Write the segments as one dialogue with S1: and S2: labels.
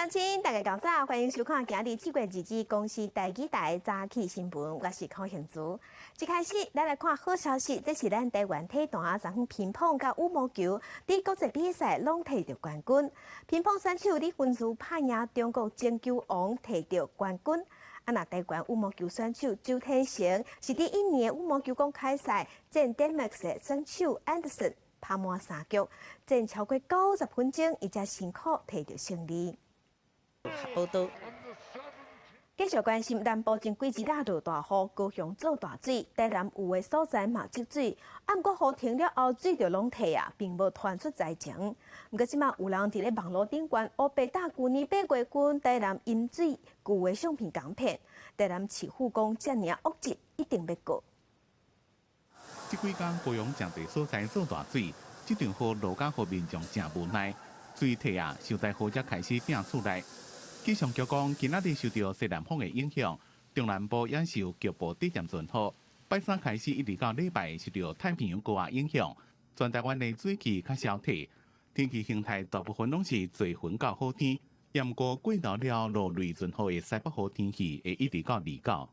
S1: 乡亲，大家早，欢迎收看今日7月2日公司第几台早起新闻，我是康贤珠。一开始，咱来看好消息，这是咱台湾体坛昨昏乒乓甲羽毛球伫国际比赛拢摕到冠军。乒乓选手李云儒拍赢中国前球王，摕到冠军。那台湾羽毛球选手周天成是伫一年羽毛球公开赛战丹麦的选手 Anderson 拍满3局，战超过90分钟，伊才辛苦摕到胜利。报道。继续关心南部前几日落大雨，高雄做大水，台南有的所在嘛积水，按过雨停了后，水就拢退啊，并无传出灾情。不过即马有人伫咧网络顶悬黑白打去年8月份台南淹水旧的相片港片，台南市府讲遮尔恶质一定要告。
S2: 这几天高雄正地所在做大水，这场雨落甲互民众真无奈，水退啊，受灾户才开始拼厝内。气象局讲，今仔日受到西南风的影响，中南部也受局部地点阵雨。拜三开始一直到礼拜受到太平洋高压影响，全台湾的水汽较少退，天气形态大部分拢是多云到好天。也毋过过到了落雷阵雨的西北风天气会一直到29。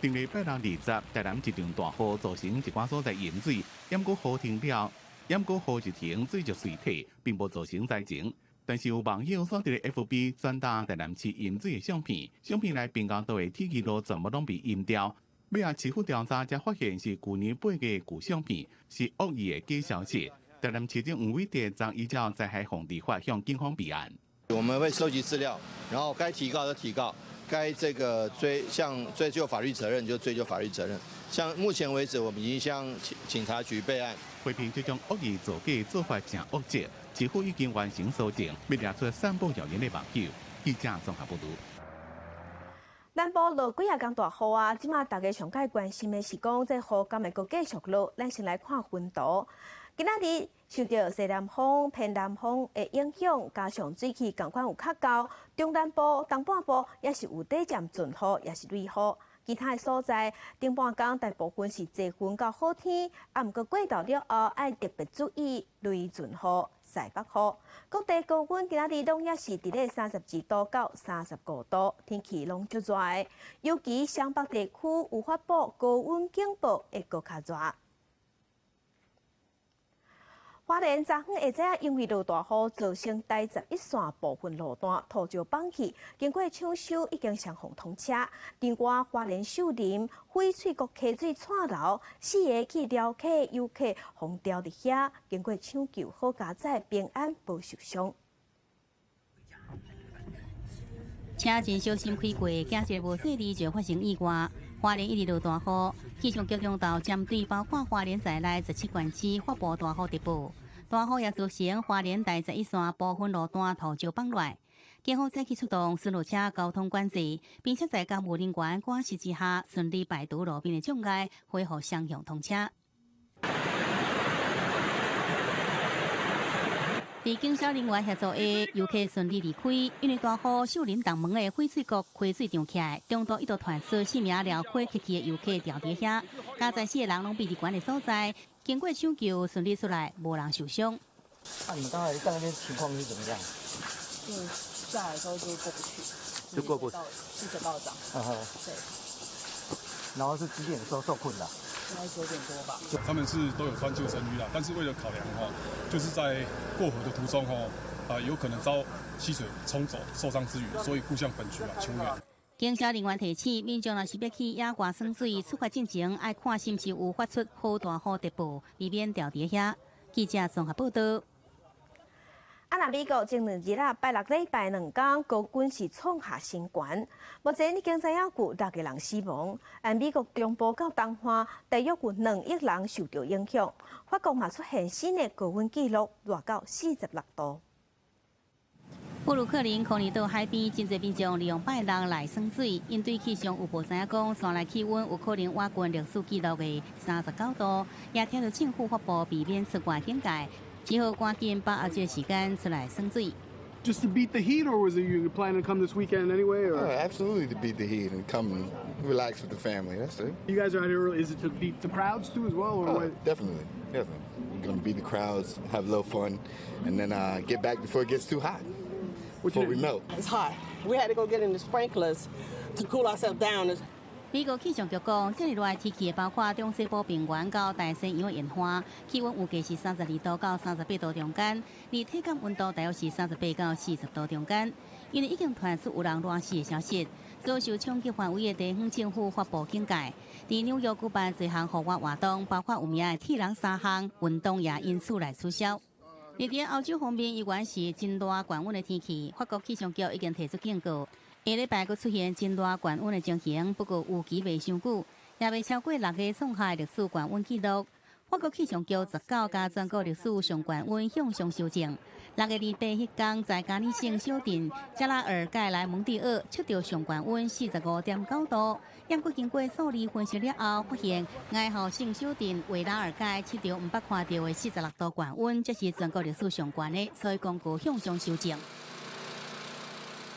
S2: 顶礼拜六20，台南一场大雨造成一寡所在淹水，也毋过雨停了。淹过雨一停，水就随退，并无造成灾情。但是有网友刷到 FB 转达台南市淹水的相片，相片内滨江道的铁轨路全部拢被淹掉。尾下市府调查才发现是去年8月的旧相片，是恶意的假消息。台南市长黄伟哲将依照灾害防治法向警方备案。
S3: 我们会收集资料，然后该提告就提告，该追究法律责任就追究法律责任。像目前为止，我们已经向警察局备案。
S2: 批评这种恶意造假的做法真恶质，市府已经完成搜证，要抓出散布谣言的网友。记者综合报道。
S1: 南部落几啊天大雨啊，即马大家上界关心的是讲，这雨敢会阁继续落？咱先来看云图。今仔日受到西南风、偏南风的影响，加上水汽同款有较高，中南部、东半部也是有短暂阵雨，也是雷雨。其他的所在，顶半天大部分是多云到好天，啊，毋过过到了后，爱特别注意雷阵雨、西北风。各地高温今仔日拢也是伫咧32度到35度，天气拢足热的，尤其湘北地区有发布高温警报，会阁较热。花莲昨昏下晡因为落大雨，造成台11线部分路段土石崩起，经过抢修已经双方通车。另外，花莲秀林翡翠谷溪水串流，4个去撩客游客风掉伫遐，经过抢救好加载平安无受伤。
S4: 车真小心开过，行一无细里就发生意外。花莲一直落大雨，气象局中道针对包括花莲在内17县市发布大雨特报。大雨也造成花莲台11线部分路段土石崩落，警方早起出动巡逻车交通管制，并且在公务人员管制之下，顺利排除路边的障碍，恢复双向通车。在警消人员协助下，游客顺利离开。因为大雨，秀林东门的翡翠谷溪水涨起来，中途一度传出4名撩溪客去的游客掉伫遐，加载4个人拢被伫悬的所在，经过抢救顺利出来，无人受伤。
S5: 你们刚才在那边情况是怎么样？
S6: 下来的时候就过不去，
S5: 就过不去，
S6: 汽车暴涨。对。
S5: 然后是几点的时候受困的？
S6: 应该9点多吧。
S7: 他们是都有穿救生衣啦，但是为了考量就是在过河的途中有可能遭溪水冲走受伤之余，所以故向本局求援。
S4: 警消人员提醒民众，若是要去野外耍水，出发进前爱看是毋是有发出好大雨特报，以免掉伫遐。记者综合报道。
S1: 那美国前2日拜6礼拜2天，高温是创下新高。目前已经知影有6个人死亡，而美国中部到东岸大约有2亿人受到影响。法国嘛出现新的高温纪录，热到46度。
S4: 布鲁克林科尼岛海边，真侪民众利用拜六来耍水，因对气象有无知影讲，山内气温有可能挖过历史纪录的39度，也听到政府发布避免出外警戒。只好赶紧把握这时间出来耍水。
S8: Just to beat the heat, or was it you planning to come this weekend anyway? Or?
S9: Oh, absolutely to beat the heat and come and relax with the family. That's it.
S8: You guys are out here early. Is it to beat the crowds too as well, or what?
S9: Definitely. gonna beat the crowds, have a little fun, and then get back before it gets too hot. Before we melt.
S10: It's hot. We had to go get in the sprinklers to cool ourselves down.
S4: 美国气象局讲，这日来天气包括中西部平原到大西洋的沿海，气温预计是32度到38度中间，而体感温度大约是38到40度中间。因为已经传出有人热死的消息，遭受冲击范围的地方政府发布警戒。在纽约举办多项户外活动，包括有名的铁人3项运动也因此来取消。而在欧洲方面，依然是真大高温的天气，法国气象局已经提出警告。下礼拜佫出现真大高温的情形，不过有期未伤久，也未超过6个创下历史高温纪录。法国气象局19家全国历史上高温向上修正。6月28迄天，在加里省小镇加拉尔盖莱蒙蒂尔测到上高温45.9度。验过经过数字分析了后，发现爱好省小镇维拉尔盖测到毋捌看到的46度高温，这是全国历史上高的，所以公告向上修正。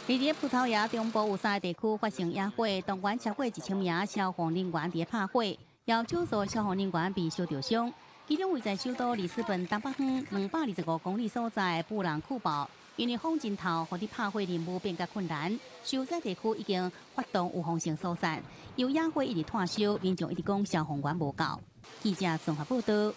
S4: 在葡萄牙中部有3个地区发生野火，动员超过1000名消防人员伫拍火，有少数消防人员被烧着伤。其中位在首都里斯本东北方225公里所在的布朗库堡，因为风真透，互伫拍火任务变较困难。受灾地区已经发动有风性疏散，由野火一直炭烧，民众一直讲消防员无够。记者综合报道。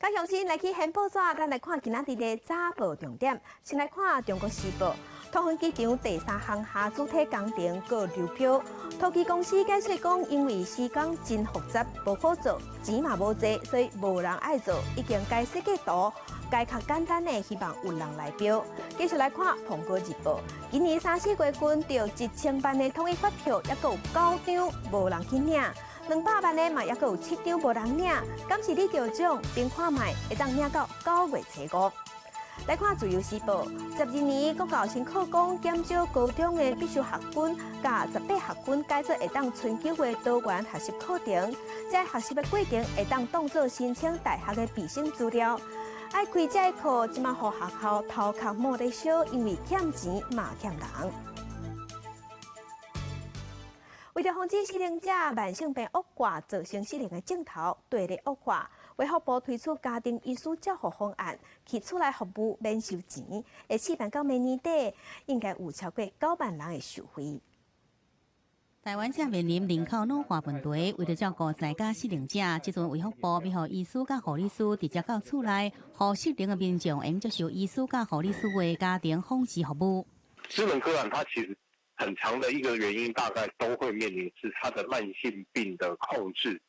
S1: 高雄市来去现报纸，咱来看今仔日的早报重点。先来看《中国时报》。桃园机场第3航厦主体工程告流标，土机公司解释讲，因为施工真复杂，无好做，钱嘛无济，所以无人爱做。已经改设计图，改较简单的，希望有人来标。继续来看《苹果日报》，今年3、4月份着1000万的统一发票，也阁有9张无人去领，200万的嘛也阁有7张无人领。敢是你着奖，并看卖会当领到9月初5。来看《自由时报》，12年国教新课纲减少高中的必修学分，甲18学分改做会当春9月多元学习课程。这学习的过程会当当作申请大学的必胜资料。爱开这个课，即马互学校头壳没得烧，因为欠钱嘛欠人。为着防止失灵者慢性病恶化造成失灵的镜头对立恶化，卫福部推出家庭医师照护方案，其出来服务免收钱，会试办到明年底，应该有超过9万人的受惠。
S4: 台湾正面临人口老化问题，为了照顾在家失灵者，即阵卫福部要互医师甲护理师直接到厝内，互失灵的民众用接受医师甲护理师的家庭访视服务。
S11: 失能个案，它其实很长的一个原因，大概都会面临是它的慢性病的控制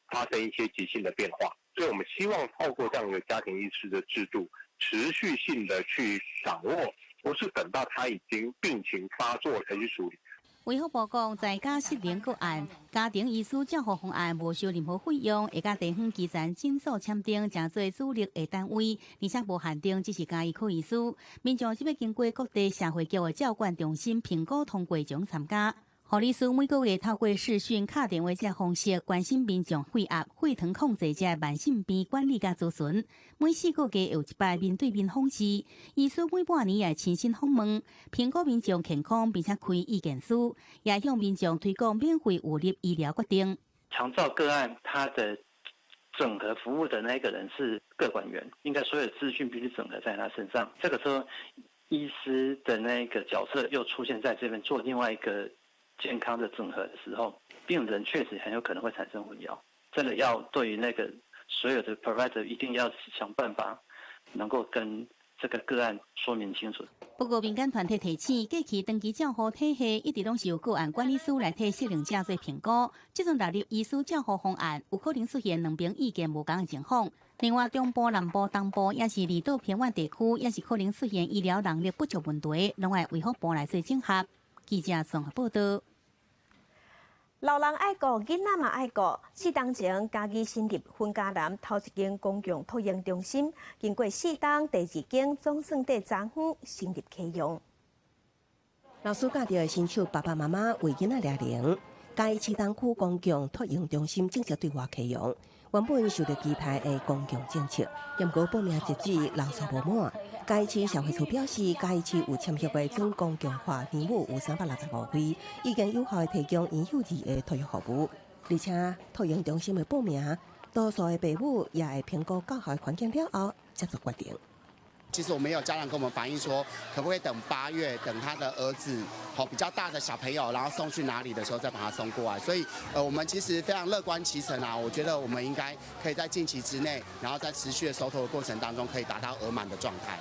S11: 发生一些急性的变化，所以我们希望透过这样一个家庭医师的制度，持续性的去掌握，不是等到他已经病情发作才去处理。
S4: 卫福部讲，在家失灵个案，家庭医师照护方案无收任何费用，会甲地方基层诊所签订真侪主力的单位，而且无限定只是家医科医师。民众只要经过各地社会局的照管中心评估通过将参加。护理师每个月透过视讯、敲电话这方式关心民众血压、血糖控制这慢性病管理甲咨询。每4个月有1摆面对面访视，医师每半年也亲身访问，评估民众健康，并且开意见书，也向民众推广免费有入医疗决定。
S12: 长照个案，它的整合服务的那个人是个管员，应该所有资讯必须整合在他身上。这个时候，医师的那个角色又出现在这边做另外一个健康的整合的时候，病人确实很有可能会产生混淆。真的要对于那个所有的 provider 一定要想办法，能够跟这个个案说明清楚。
S4: 不过民间团体提醒，过去长期照护体系一直拢是由个案管理师来替失灵者做评估，这种纳入医师照护方案，有可能出现两边意见无同的情况。另外，中部、南部、东部也是离岛偏远地区，也是可能出现医疗能力不足问题，拢爱卫福部来做整合。记者综合报道。
S1: 老人爱顾，囡仔嘛爱顾。4天前，嘉义新入分家南头一间公共托婴中心，经过4天，第2间总算在昨昏新入启用。
S13: 老师教着新手爸爸妈妈为囡仔抓铃。嘉义市东区公共托婴中心正式对外启用。原本受到期待的公共政策，因过报名截止人数无满。嘉义市消费处表示，嘉义市有签约的总公共化年务有365位，已经有效地提供婴幼儿的托育服务，而且托婴中心的报名多数的父母也会评估教学环境了后，才做决定。
S14: 其实我们有家长跟我们反映说，可不可以等8月，等他的儿子比较大的小朋友，然后送去哪里的时候再把他送过来。所以我们其实非常乐观其成啊。我觉得我们应该可以在近期之内，然后在持续的收头的过程当中，可以达到额满的状态。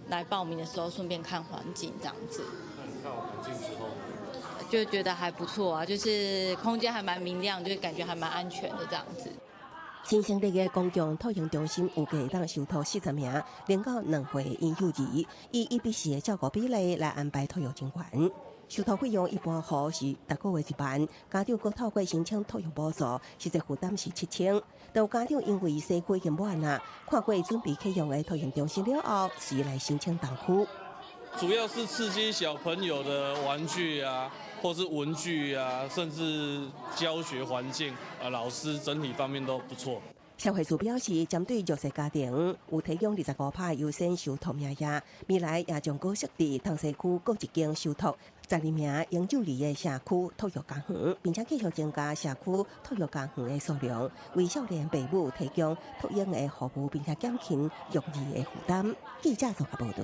S15: 来报名的时候顺便看环境这样子。
S16: 那你看完环境之后，
S15: 就觉得还不错啊，就是空间还蛮明亮，就感觉还蛮安全的这样子。
S13: 新成立的公共托婴中心预计当收托40名0到2岁婴幼儿，以1比4的照顾比例来安排托育人员。收托费用一般户是每个月1万，家长可透过申请托育补助，实际负担是7000。有家长因为西区已经满啊，看过准备启用的托婴中心了后，时来申请东区。
S16: 主要是刺激小朋友的玩具啊，或是文具啊，甚至教学环境啊，老师整体方面都不错。
S13: 消费处表示，针对弱势家庭，有提供25%优先收托名额，未来也将搁设置东西区各一间收托12名婴幼儿的社区托育家园，并且继续增加社区托育家园的数量，为少年父母提供托婴的服务，并且减轻育儿的负担。记者综合报道。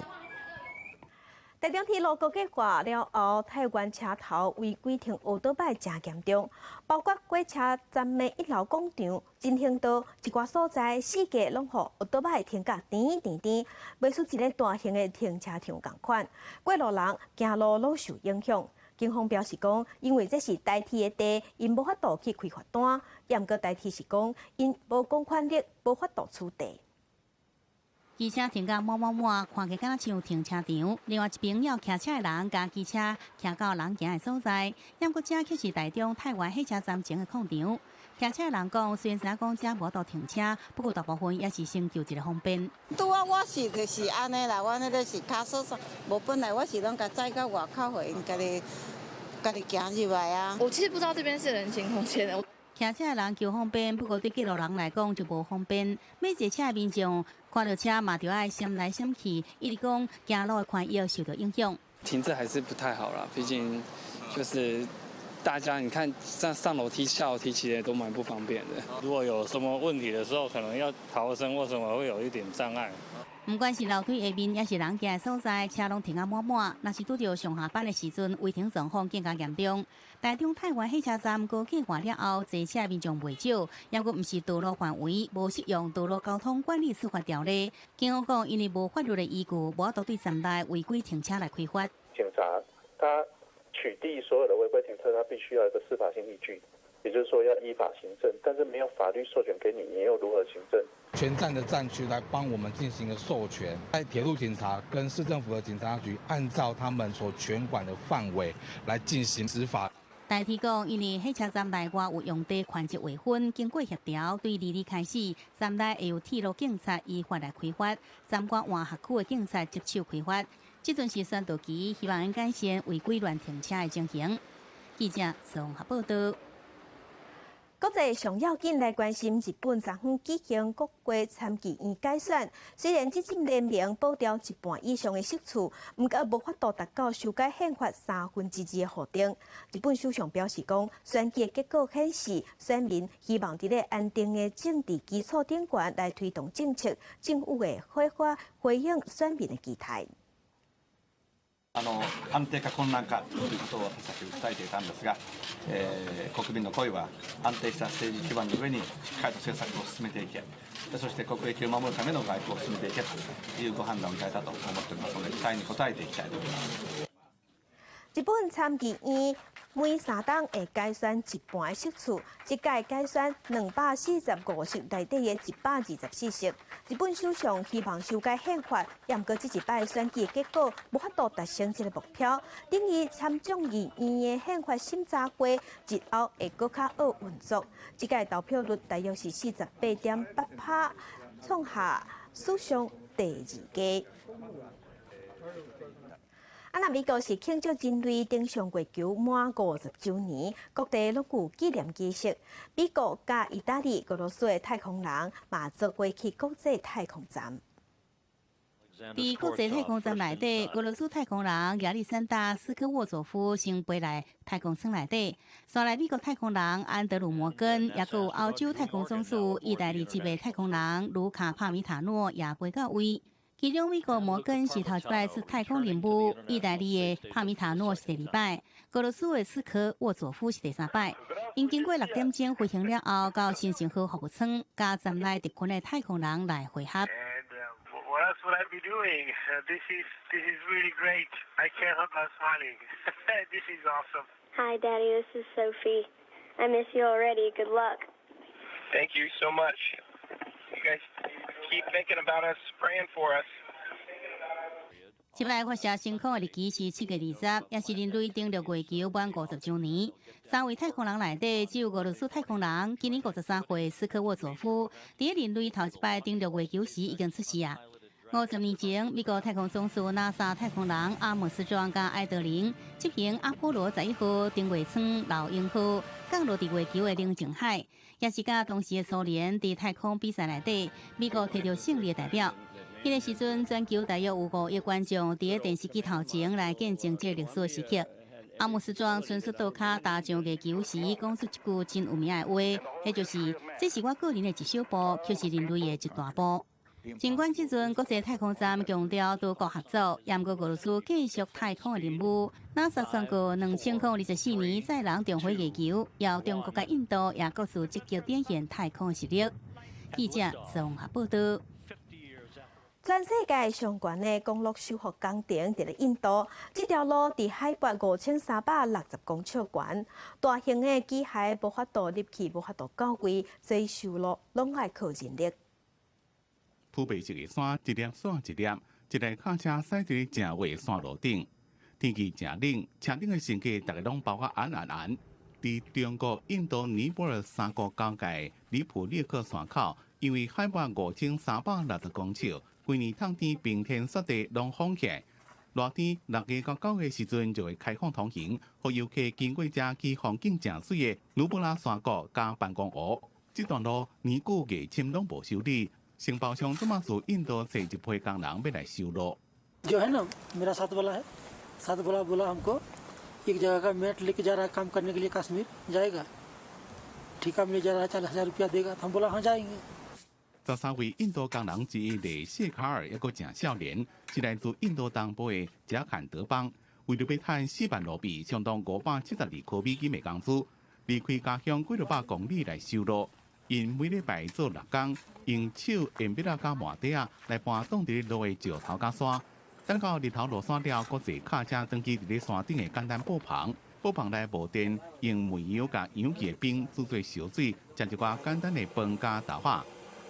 S1: 台中铁路高架化了后，台湾车头违规停乌倒摆真严重，包括过车站的1楼广场、振兴道一寡所在4架拢互乌倒摆停甲甜，袂出一个大型的停车场共款，过路人行路拢受影响。警方表示讲，因为这是代替的地，因无法度去开罚单，也个代替是讲因无公款力，无法度取缔。
S4: 机车停甲满，看起敢若像停车场。另外一边要骑车的人甲机车骑到人行的所在，也搁这却是台中太原火车站前的空场。骑车的人讲，虽然讲这无度停车，不过大部分也是先求一个方便。
S17: 拄啊，我是就是安尼啦，我迄个是卡锁锁，无本来我是拢甲载到外口，互因家己行入来啊。
S18: 我其实不知道这边是人行空间的。
S4: 骑车的人求方便，不过对记录人来讲就无方便。每一车的民众看到车嘛，就爱闪来闪去，一直讲行路的宽也受到影响。
S19: 停滞还是不太好啦，毕竟就是大家你看上楼梯、下楼梯其实都蛮不方便的。
S20: 如果有什么问题的时候，可能要逃生或什么会有一点障碍。
S4: 不管是楼梯下面，也是人行的所在，车拢停啊满。若是拄到上下班的时阵，违停状况更加严重。台中太原火车站高架化了后，坐车民众袂少，也阁毋是道路范围，无适用道路交通管理处罚条例。警方讲，因为无法律的依据，无法度对站内违规停车来开罚。
S21: 警察他取缔所有的违规停车，他必须要有一个司法性依据，也就是说要依法行政。但是没有法律授权给你，你又如何行政？
S22: 全站的站区来帮我们进行了授权，在铁路警察跟市政府的警察局按照他们所权管的范围来进行执法。
S4: 代替讲，因为火车站内外有用地宽窄划分，经过协调，对2日开始，站内会有铁路警察依法来开罚，站外换辖区的警察接手开罚。这阵是宣导期，希望能改善违规乱停车的情形。记者综合报道。
S1: 国际上要紧来关心日本昨昏举行国会参议院改选，虽然执政联盟保掉1半以上的席次，不过无法度达到修改宪法2/3的核定。日本首相表示讲，选举的结果显示，选民希望在安定的政治基础顶悬来推动政策，政府会回应选民的期待。
S23: 安定か困難かということを私たち訴えていたんですが、国民の声は安定した政治基盤の上にしっかりと政策を進めていけ、そして国益を守るための外交を進めていけというご判断をいただいたと思っておりますので、期待に応えていきたいと思います。
S1: 日本参议院每3党会改选1半的席次，这届改选245席内底的124席。日本首相希望修改宪法，也不过这一摆选举的结果无法度达成这个目标。等于参众议院的宪法审查过日后会搁较好运作。这届投票率大约是48.8%，创下史上第2低。美国是庆祝人类登上月球满50周年，各地拢有纪念仪式。美国甲意大利、俄罗斯的太空人嘛做过去国际太空站。
S4: 伫国际太空站内底，俄罗斯太空人亚历山大·斯科沃佐夫先飞来太空舱内底，刷来美国太空人安德鲁·摩根，也有欧洲太空总署意大利籍的太空人卢卡·帕米塔诺也飞到位。其中，美国摩根是头一摆出太空任务，意大利的帕米塔诺是第2摆，俄罗斯的斯科沃佐夫是第3摆。因经过6点钟飞行了后，到新型号服务舱，加站内特群的太空人来会合。
S2: What else would I be doing? This is really great. I can't help but smiling. This is awesome.
S3: Hi, Daddy. This is Sophie. I miss you already. Good luck.
S2: Thank you so much. You guys keep thinking about us, praying for us.
S4: 这摆发射成功的日期是7月20，也是人类登陆月球满50周年。3位太空人内底，只有俄罗斯太空人今年53岁斯科沃佐夫，伫人类头一摆登陆月球时已经出世啊。50年前，美国太空总署 NASA 太空人阿姆斯壮甲艾德林执行阿波罗11号登月舱老鹰号降落伫月球的冷静海，也是甲当时的苏联伫太空比赛内底，美国摕到胜利的代表。迄个时阵，全球大约有5亿观众伫电视机头前来见证这历史的时刻。阿姆斯壮顺势倒脚踏上月球时，讲出一句真有名的话，迄就是“这是我个人的一小步，却是人类的一大步”。尽管即阵国际太空站强调多国合作，也毋过俄罗斯继续太空的任务。NASA 宣告2024年载人重回月球，要中国甲印度也各自积极展现太空的实力。记者综合报道。
S1: 全世界上悬的公路修复工程伫咧印度，这条路伫海拔5360公尺悬，大型的机械无法度入去，无法度到位，所以修路拢爱靠人力。
S5: 铺白一个山，一粒线一粒，一台卡车驶伫正滑山路顶。天气正冷，车顶的身躯大概拢包括暗。伫中国、印度、尼泊尔3国交界里普列克山口，因为海拔5360公尺。规年冬天冰天雪地拢封起来，热天6月到9月时阵就会开放通行，互游客经过这去风景正水的努布拉山谷加办公湖。这段路年久月深拢无修理，承包商即马是印度找一批工人要来修路。
S24: जो है ना मेरा साथ वाला है साथ वाला बोला हमको एक जगह का मैट लेके जा रहा है काम करने के लिए कश्मीर जाएगा ठेका मिल जा रहा है 40,000 रुपया देगा हम बोला हाँ जाएंगे
S5: 13位印度工人之一的谢卡尔，一个正少年，是来自印度东部的贾坎德邦，为了要赚4万卢比，相当572颗美金的工资，离开家乡几600公里来修路。因每礼拜做6工，用手用笔啊加麻袋啊来搬挡伫路的石头甲山。等到日头落山了，搁坐卡车登记伫咧山顶的简单布棚，布棚内无电，用煤油甲氧气的冰煮做烧水，食一寡简单的饭加豆腐。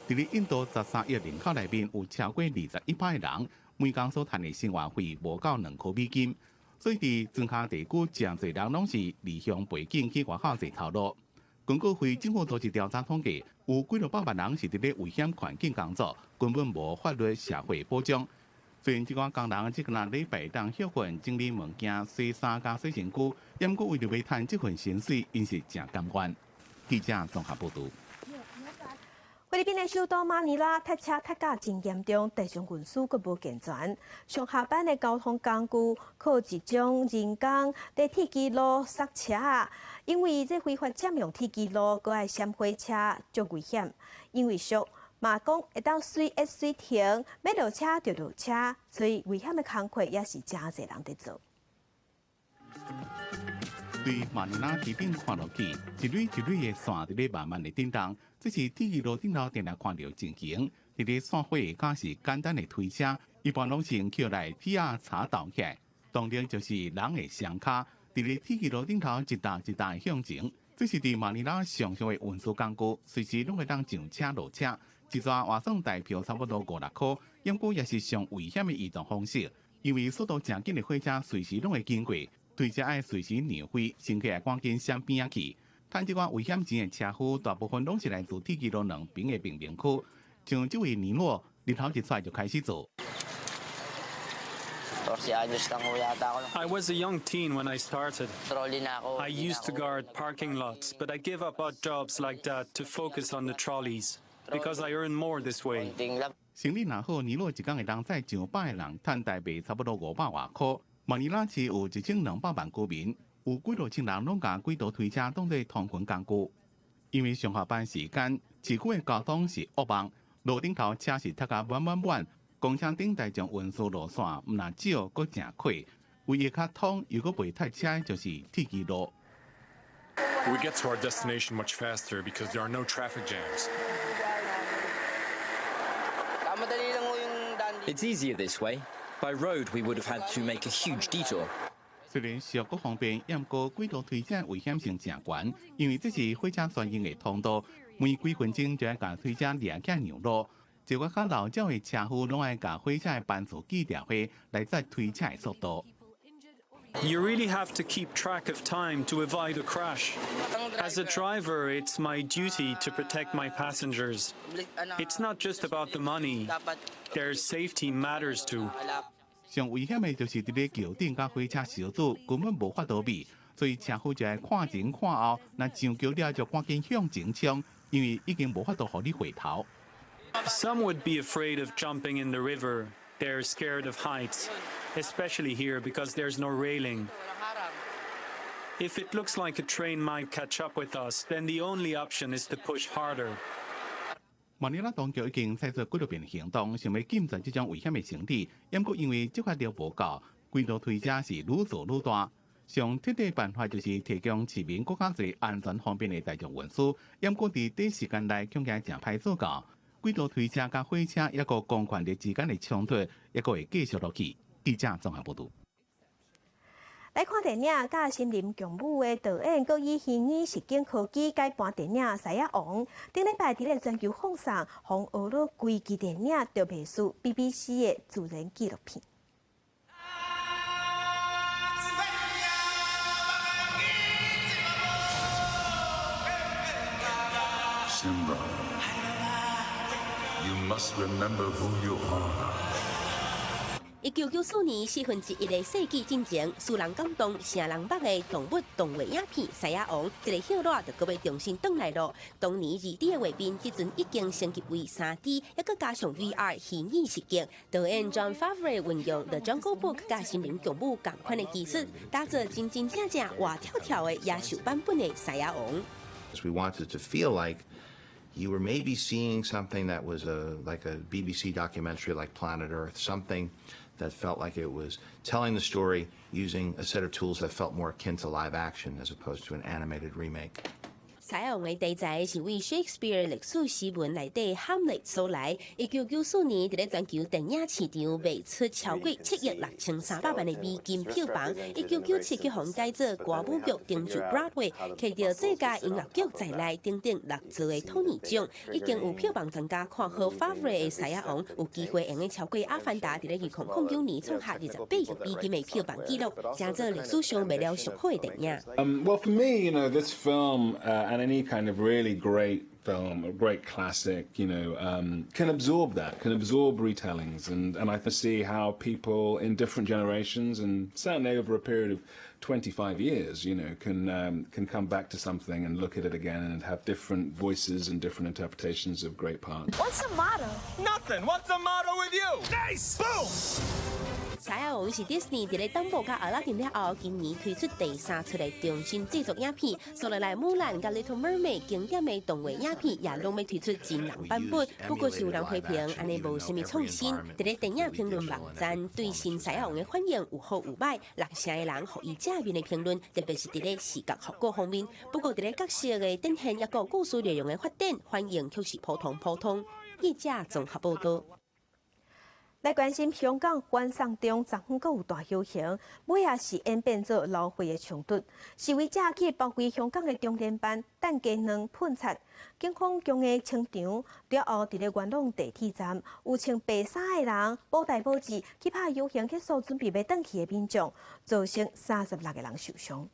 S5: 伫咧印度13亿人口内面，有超过21%的人每工所赚的生活费无够2颗美金，所以伫庄卡地区，真侪人拢是离乡背井去外口坐头路。根据非政府组织调查统计，有几600万人是伫咧危险环境工作，根本无法律社会保障。虽然这款工人即个礼拜当休困整理物件、洗衫加洗身躯，也毋过为了要赚这份薪水，因是真甘愿。记者综合报道。
S1: 菲律宾的首都马尼拉塞车塞甲真严重，地上运输阁无健全，上下班的交通工具靠一种人工在铁基路塞车，因为这非法占用铁基路，阁爱闪火车，足危险。因为俗嘛讲会当随停，要落车就落车，所以危险的工课也是真侪人在做。
S5: 对马尼拉地顶看落去，一蕊一蕊的线伫咧慢慢的震动，这是铁路路顶头定来看到情形。伫咧线火加是简单的推车，一般拢是用桥来铁啊插倒起来，当然就是人的双脚伫咧铁路顶头一搭一搭的向前。这是伫马尼拉上常的运输工具，随时拢会当上车落车。一抓换算代票差不多5-6块，不过也是上危险的移动方式，因为速度正紧的火车随时拢会经过。对车爱随时让飞，乘客爱赶紧闪边仔去。趁这款危险钱的车夫，大部分拢是来自铁基路两边的贫民区。像这位尼诺，日头一出来就开始做。
S25: I was a young teen when I started. I used to guard parking lots, but I gave up odd jobs like that to focus on the trolleys because I earn more this way.
S5: 生意若好，年落一天会当载上百个人，趁台币差不多500外块。马尼拉市有1200万居民，有几多千人拢甲轨道推车当作通勤工具。因为上下班时间，市区的交通是恶梦，路顶头车是塞甲满，公车顶大众运输路线毋但少，阁正溃。唯一较通又阁袂塞车的就是铁轨路。
S6: We get to our destination much faster because there are no traffic jams.
S7: It's easier this way. By road, we would have had to make a huge detour.
S5: 虽然小国方便，但过轨道推车危险性正悬，因为这是火车专用的通道，每几分钟就要甲推车掠起让路。一个较老鸟的车夫拢爱甲火车的班次记调花来载推车的速度。
S25: You really have to keep track of time to avoid a crash. As a driver, it's my duty to protect my passengers. It's not just about the money. Their safety matters too.
S5: 上危险的就是伫咧桥顶甲火车相拄，根本无法逃避，所以车夫就要看前看后，若上桥了就赶紧向前冲，因为已经无法度互你回头。
S25: Some would be afraid of jumping in the river. They're scared of heights, especially here because there's no railing. If it looks like a train might catch up with us, then the only option is to push harder.
S5: 马尼拉当局已经采取几多遍行动，想要禁止这种危险的行为，不过因为执法力无够，轨道推车是愈做愈大。上彻底办法就是提供市民更加侪安全方便的大众运输，不过伫短时间内恐惊真歹做到。轨道推车甲火车一个公权力之间的冲突，一个会继续落去。记者综合报道。
S1: 来看电影，甲森林强武的导演，佮以虚拟实境科技改编电影《狮子王》。顶礼拜伫咧全球放送，红学了规支电影就袂输 BBC 的自然纪录片。
S8: Simba, you must remember who you are.
S9: 1994年1/4个世纪进前，使人感动、成人捌的动物动画影片《狮子王》，一个小热就搁要重新转来咯。当年2D 的画面，即阵已经升级为3D，还搁加上 VR 虚拟实境。导演 Jon Favreau 运用 The Jungle Book 甲森林强武同款的技术，打造真真正正活跳跳的野兽版本的狮子王。
S10: We wanted to feel like you were maybe seeing something that was like a BBC documentary like Planet Earth, something that felt like it was telling the story using a set of tools that felt more akin to live action as opposed to an animated remake.
S9: 狮子王的题材是为 Shakespeare 历史诗文内底hamlet所来。1994年，伫咧全球电影市场卖出超过7亿6300万的美金票房。1997剧红改做歌舞剧登驻 Broadway， 摕到最佳音乐剧在内等等6座的托尼奖。已经有票房专家看好 Favreau 的狮子王有机会用超过《阿凡达》伫咧2009年创下28亿美金的票房纪录，成做历史上卖了上好的电影。
S26: Well, for me, this film and any kind of really great film, a great classic, can absorb that, can absorb retellings, and I can see how people in different generations, and certainly over a period of 25 years, can come back to something and look at it again and have different voices and different interpretations of great parts.
S27: What's the motto? Nothing. What's the motto with you? Nice. Boom.
S9: 狮子王是 Disney 伫咧东部甲阿拉丁了后，今年推出第3出的重新制作影片，所落来木兰甲 Little Mermaid 经典的动画影片也拢要推出真人版本。不过是有人批评安尼无啥物创新。伫咧电影评论网站对新狮子王的反应有好有歹，6成的人互伊正面的评论，特别是伫咧视觉效果方面。不过伫咧角色的展现抑个故事内容的发展，反应却是普通。记者综合报道。
S1: 来关心香港晚上中昨昏阁有大游行，尾也是演变做劳会的冲突。示威者去包围香港的中联办，等鸡卵喷漆。警方将个清场，了后伫咧元朗地铁站，有穿白衫的人保带保字去拍游行结束准备要返去的民众，造成36个人受伤。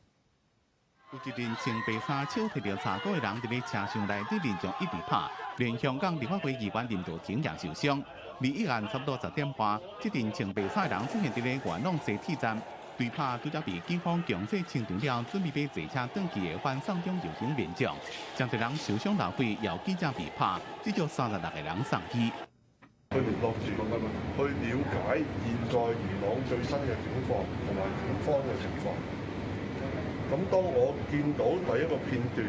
S5: 有一人穿白衫手提着茶果的人伫咧车厢内底连续一直拍，连香港立法会议员林道廷也受伤。21案差不多10点半，这人穿白衫的人出现伫咧元朗西铁站，对拍拄则被警方强制清场了，准备要坐车返去的反送中游行民众，真侪人受伤流血，有记者被拍，至少36个人送医。
S11: 去聯絡住去了解現在元朗最新嘅境況同埋警方嘅情況。咁當我見到第一個片段，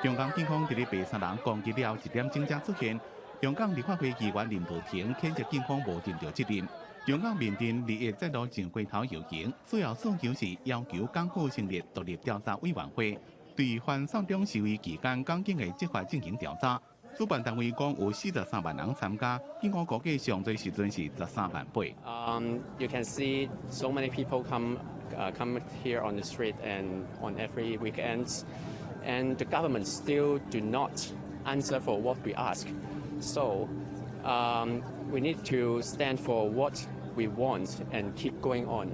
S5: 香港警方伫咧被杀人攻擊了一點證據出現，香港立法會議員林道廷譴責警方無盡到責任。香港面臨2月再度上街頭遊行，主要訴求是要求港府成立獨立調查委員會，對反送中示威期間港警嘅執法進行調查。主辦單位講有43萬人參加，警方估計上最時陣是13萬8。
S12: You can see so many people come here on the street and on every weekends, and the government still do not answer for what we ask. So we need to stand for what we want and keep going on.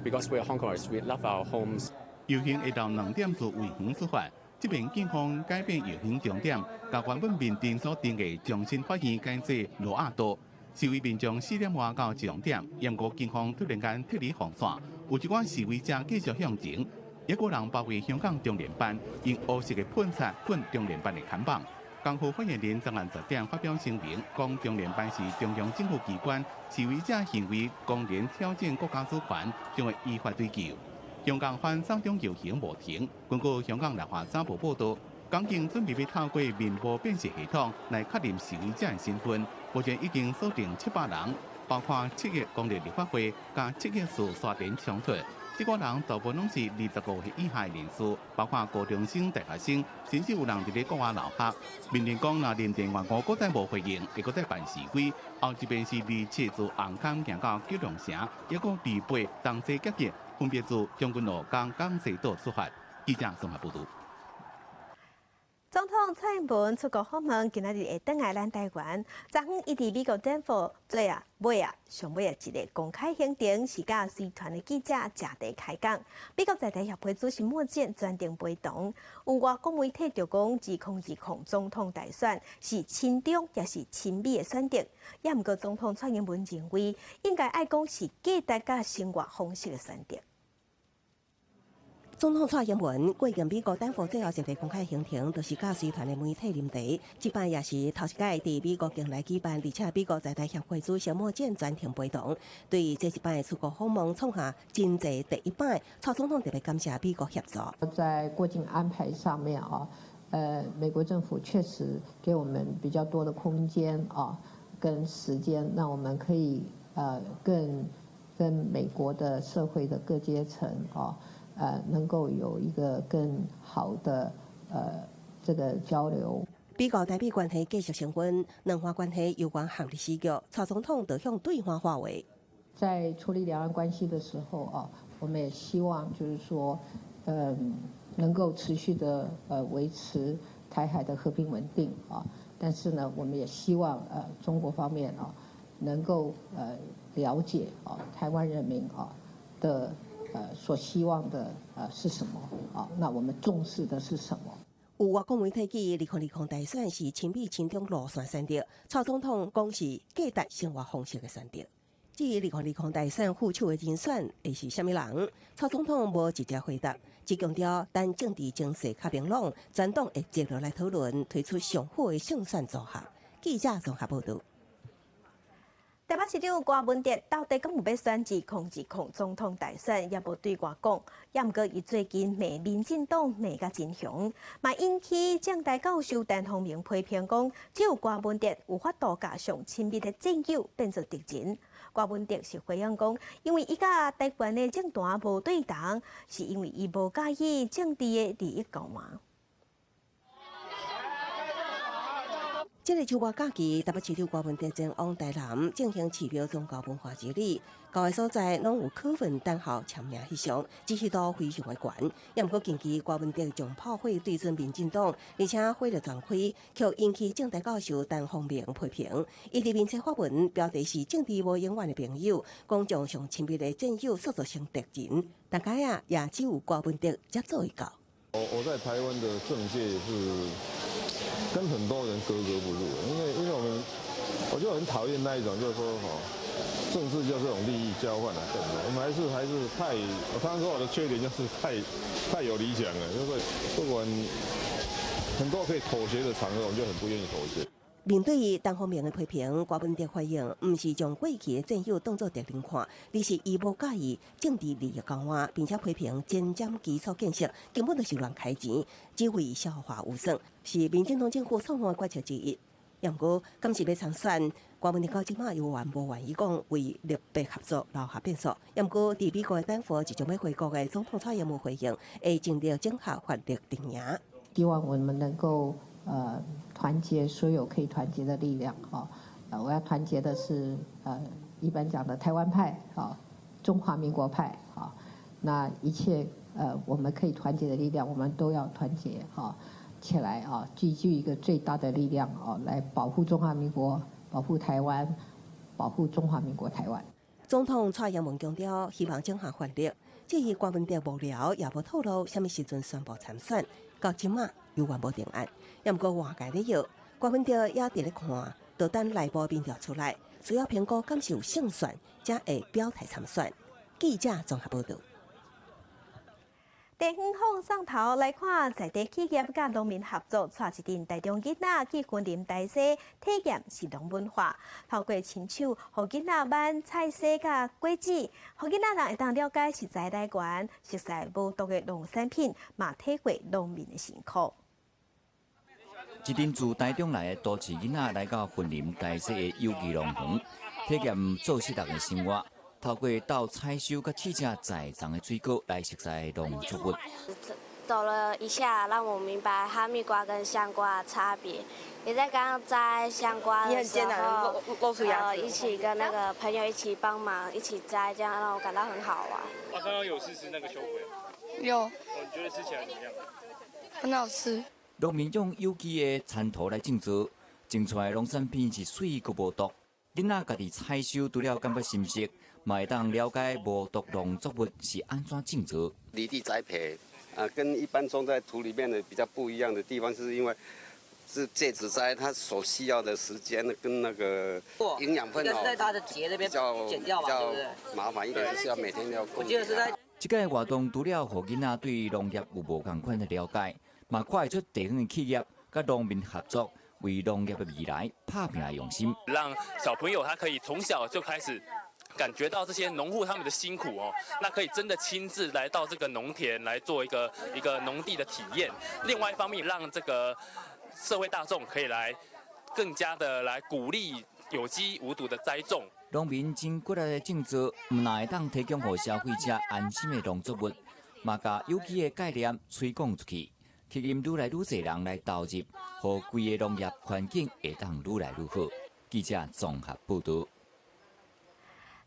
S12: Because we are Hongkongers, we love our homes.
S5: 遊行會到2點至維園出發。這邊警方改變遊行重點，甲原本面店所定嘅重新發現改制羅亞道。示威民眾4點外到重點，英國警方突然間脫離防線，有一寡示威者繼續向前，一個人包圍香港中聯辦，用黑色嘅噴漆噴中聯辦嘅看板。港府發言人昨晚10點發表聲明，講中聯辦是中央政府機關，示威者行為公然挑戰國家主權，將會依法追究。香港反送中遊行無停，根據香港立法早報報道，港警準備要透過面部辨識系統來確認示威者嘅身份，目前已經鎖定700人，包括7月公立立法會加7月時刷點衝突。這個人大部分攏是25歲以下人士，包括高中生、大學生，甚至有人佇咧國外留學。民調講，若連電話我國再無回應，會再辦示威。後一邊是27自紅磡行到九龍城，一個28同西結業。分別自將軍澳、港西島出發。記者綜合報道。
S1: 總統蔡英文出國訪問，今日會登來咱台灣。昨昏伊佇美國丹佛做上尾一個公開行程，是甲隨團的記者食茶開講。美國在台協會主席莫健專程陪同。有外國媒體就講，2020總統大選是親中也是親美的選擇。也毋過總統蔡英文認為，應該愛講是價值甲生活方式的選擇。
S13: 總統蔡英文過境美國丹佛最後一個公開行程，就是甲隨團的媒體啉茶。這擺也是頭一屆佇美國境內舉辦，而且美國在台協會主席莫健專程陪同。對於這一擺出國訪問創下真濟第一擺，蔡總統特別感謝美國協助。
S14: 在過境安排上面啊，美國政府確實給我們比較多的空間啊，跟時間，讓我們可以更跟美國的社會的各階層啊。能夠有一個更好的這個交流。
S13: 美國台美關係繼續升溫，兩岸關係有關效力時局，蔡總統就向對方話為。
S14: 在處理兩岸關係的時候啊，我們也希望就是說，能夠持續的維持台海的和平穩定啊。但是呢，我們也希望中國方面啊，能夠了解啊台灣人民啊的。所希望的是什麼啊？那我們重視的是什麼？
S13: 有外國媒體指2020大選是親美親中路線選擇，蔡總統講是價值生活方式的選擇。至於2020大選副手的人選會是什麼人？蔡總統無直接回答，只強調等政治情勢較明朗，全黨會接落來討論，推出上好的勝選組合。記者綜合報道。
S1: 台北市長郭文哲到底敢有要選2020總統大選，也無對外講。也毋過，伊最近罵民進黨罵甲真凶，嘛引起政大教授陳鴻明批評講，只有郭文哲有法度加上親密的戰友變做敵人。郭文哲是回應講，因為伊甲台灣的政壇無對同，是因為伊無介意政治的利益交換。
S13: 這個秋末假期，台北市長郭文哲前往台南進行市表宗教文化之旅，各個所在攏有課文等候簽名翕相，支持度非常的高。也毋過近期郭文哲將炮火對準民進黨，而且火力全開，卻引起政大教授陳鴻明批評。伊佇面冊發文，標題是政治無永遠的朋友，講將上親密的戰友塑造成敵人。大家也只有郭文哲接做一告。
S15: 我在台灣的政界是跟很多人格格不入，因為我就很討厭那一種，就是說政治就是這種利益交換的動作。我們還是太，我常說我的缺點就是太有理想了，就是不管很多可以妥協的場合，我就很不願意妥協。
S13: 面对于单方面的批评，郭文德回应，毋是将过去的战友当作敌人看，而是伊无介意政治利益交换，并且批评减减基础建设根本就是乱开钱，只为消化无损，是民进党政府创案的决策之一。不过，今次要参选，郭文德到即马犹原无愿意讲为绿白合作留下变数。不过，伫美国的丹佛即将要回国的总统蔡英文回应，会尽力整合法律定赢。
S14: 希望我们能够团结所有可以团结的力量啊！我要团结的是一般讲的台湾派啊，中华民国派啊，那一切我们可以团结的力量，我们都要团结啊起来啊，聚集一个最大的力量啊，来保护中华民国，保护台湾，保护中华民国台湾。
S13: 总统蔡英文强调，希望整合法律。至于郭文德无聊，也无透露什么时阵宣布参选，到即马犹原无定案。也毋过外界咧摇，郭文德也伫咧看，就等内部民调出来，需要评估敢是有胜算，才会表态参选。记者综合报道。
S1: 地方放上头来看，在地企业甲农民合作，带一阵台中囡仔去森林大溪体验食农文化，透过亲手，互囡仔挽菜苕甲果子，互囡仔人会当了解食材来源，熟悉无毒的农产品，嘛体会农民的辛苦。
S16: 一阵自台中来的都市囡仔来到森林大溪的有机农园，体验做适当的生活。透过到采收甲试吃在场的水果来熟悉农作物。
S3: 走了一下，让我明白哈密瓜跟香瓜的差别。也在刚刚摘香瓜的时候，一起跟那个朋友一起帮忙一起摘，这样让我感到很好玩。
S17: 刚刚有试吃那个秋葵？
S18: 有。
S17: 你觉得吃起来怎么样？
S18: 很好吃。
S16: 农民用有机的产土来种植，种出来农产品是水果无毒。囡仔家己采收除了感觉新鲜。嘛会当了解无毒农作物是安怎种植。
S19: 离地栽培，跟一般种在土里面的比较不一样的地方，是因为是介质栽，它所需要的时间跟那个营养分比较麻烦一点，就是要每天要供。
S16: 这个活动除了让囡仔对农业有无同款的了解，嘛看会出地方的企业甲农民合作，为农业的未来打拼的用心，
S17: 让小朋友他可以从小就开始。感觉到这些农户他们的辛苦哦，那可以真的亲自来到这个农田来做一个农地的体验。另外一方面，让这个社会大众可以来更加的来鼓励有机无毒的栽种。
S16: 农民真骨力的种植，唔但会当提供给消费者安心的农作物，嘛把有机的概念推广出去，吸引愈来愈多人来投入，让规个农业环境会当愈来愈好。记者综合报道。